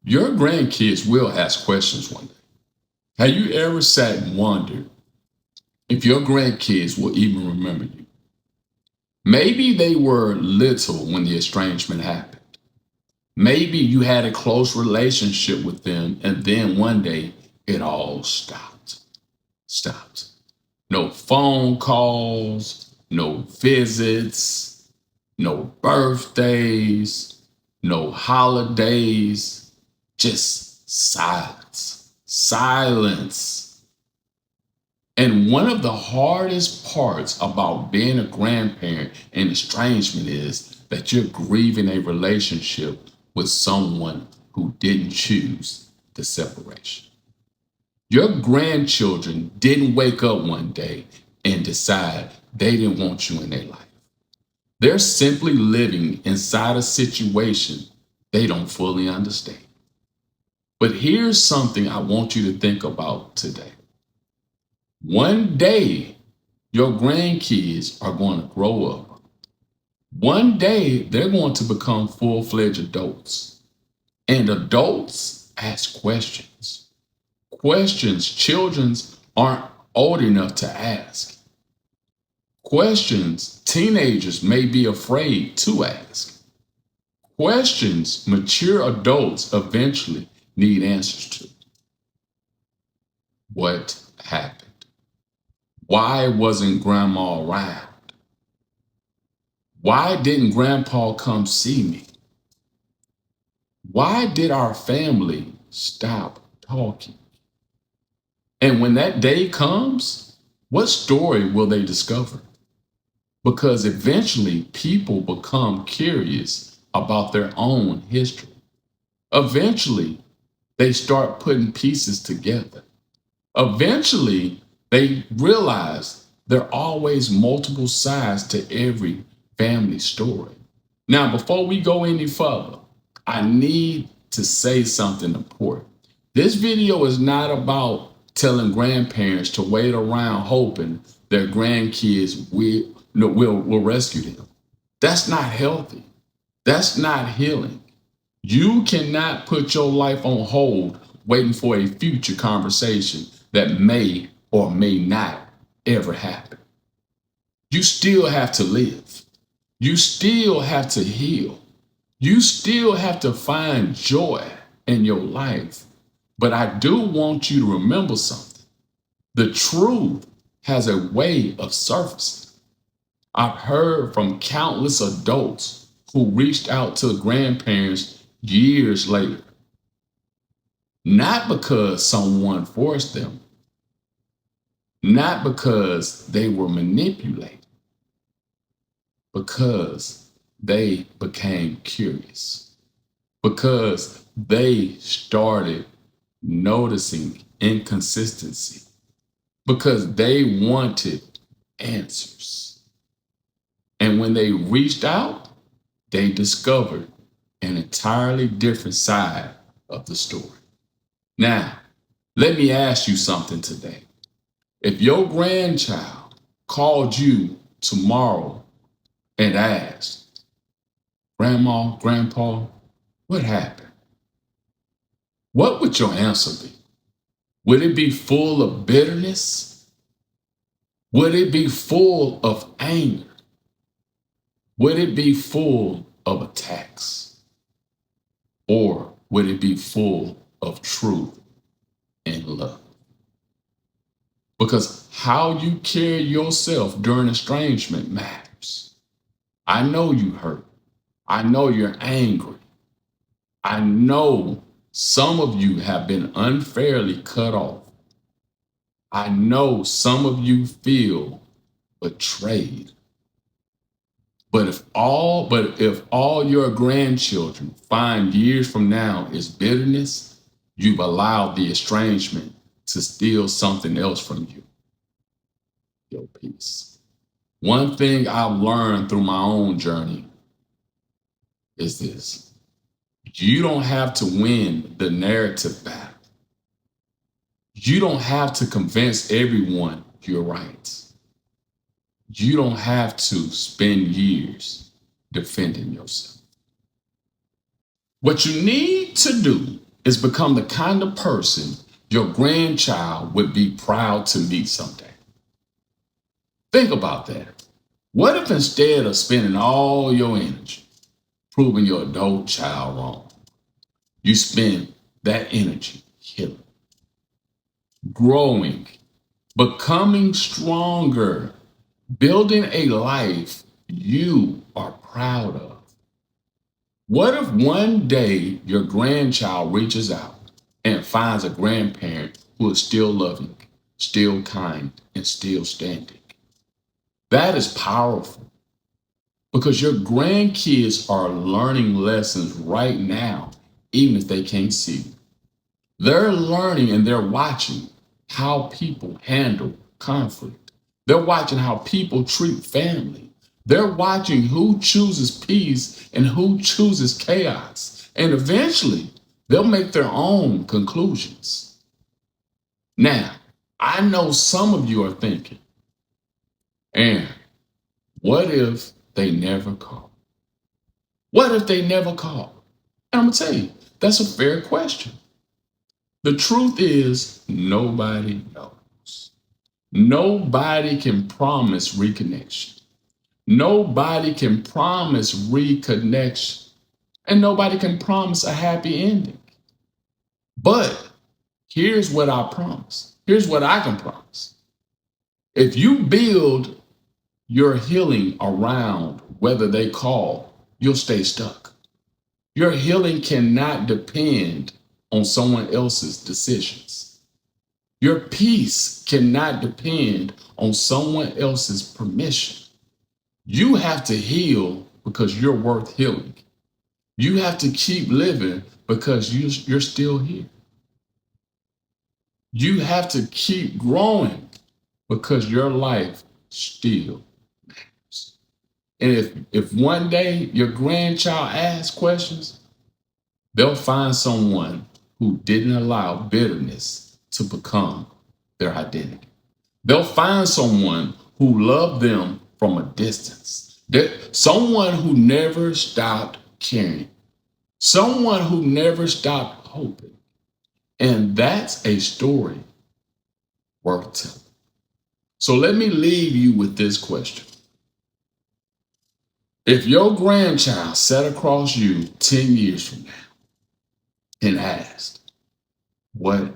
Your grandkids will ask questions one day. Have you ever sat and wondered if your grandkids will even remember you? Maybe they were little when the estrangement happened. Maybe you had a close relationship with them and then one day it all stopped. Stopped. No phone calls, no visits, no birthdays, no holidays, just silence. Silence. And one of the hardest parts about being a grandparent and estrangement is that you're grieving a relationship with someone who didn't choose the separation. Your grandchildren didn't wake up one day and decide they didn't want you in their life. They're simply living inside a situation they don't fully understand. But here's something I want you to think about today. One day, your grandkids are going to grow up. One day, they're going to become full fledged adults. And adults ask questions. Questions children aren't old enough to ask. Questions teenagers may be afraid to ask. Questions mature adults eventually need answers to. What happened? Why wasn't grandma around? Why didn't grandpa come see me? Why did our family stop talking? And when that day comes, what story will they discover? Because eventually people become curious about their own history. Eventually, they start putting pieces together. Eventually, they realize there are always multiple sides to every family story. Now, before we go any further, I need to say something important. This video is not about telling grandparents to wait around hoping their grandkids will rescue them. That's not healthy. That's not healing. You cannot put your life on hold waiting for a future conversation that may or may not ever happen. You still have to live. You still have to heal. You still have to find joy in your life. But I do want you to remember something. The truth has a way of surfacing. I've heard from countless adults who reached out to grandparents years later, not because someone forced them, not because they were manipulated, because they became curious, because they started noticing inconsistency, because they wanted answers. And when they reached out, they discovered an entirely different side of the story. Now, let me ask you something today. If your grandchild called you tomorrow and asked, Grandma, Grandpa, what happened? What would your answer be? Would it be full of bitterness? Would it be full of anger? Would it be full of attacks? Or would it be full of truth and love? Because how you carry yourself during estrangement matters. I know you hurt. I know you're angry. I know some of you have been unfairly cut off. I know some of you feel betrayed. But if all your grandchildren find years from now is bitterness, you've allowed the estrangement to steal something else from you, your peace. One thing I've learned through my own journey is this. You don't have to win the narrative battle. You don't have to convince everyone you're right. You don't have to spend years defending yourself. What you need to do is become the kind of person your grandchild would be proud to meet someday. Think about that. What if instead of spending all your energy proving your adult child wrong, you spend that energy healing, growing, becoming stronger, building a life you are proud of? What if one day your grandchild reaches out and finds a grandparent who is still loving, still kind, and still standing? That is powerful because your grandkids are learning lessons right now, even if they can't see you. They're learning and they're watching how people handle conflict. They're watching how people treat family. They're watching who chooses peace and who chooses chaos. And eventually, they'll make their own conclusions. Now, I know some of you are thinking, and what if they never call? What if they never call? And I'm going to tell you, that's a fair question. The truth is, nobody knows. Nobody can promise reconnection. Nobody can promise reconnection. And nobody can promise a happy ending. But here's what I promise. Here's what I can promise. If you build your healing around whether they call, you'll stay stuck. Your healing cannot depend on someone else's decisions. Your peace cannot depend on someone else's permission. You have to heal because you're worth healing. You have to keep living because you're still here. You have to keep growing because your life still matters. And if one day your grandchild asks questions, they'll find someone who didn't allow bitterness to become their identity. They'll find someone who loved them from a distance. Someone who never stopped caring. Someone who never stopped hoping. And that's a story worth telling. So let me leave you with this question. If your grandchild sat across you 10 years from now and asked, what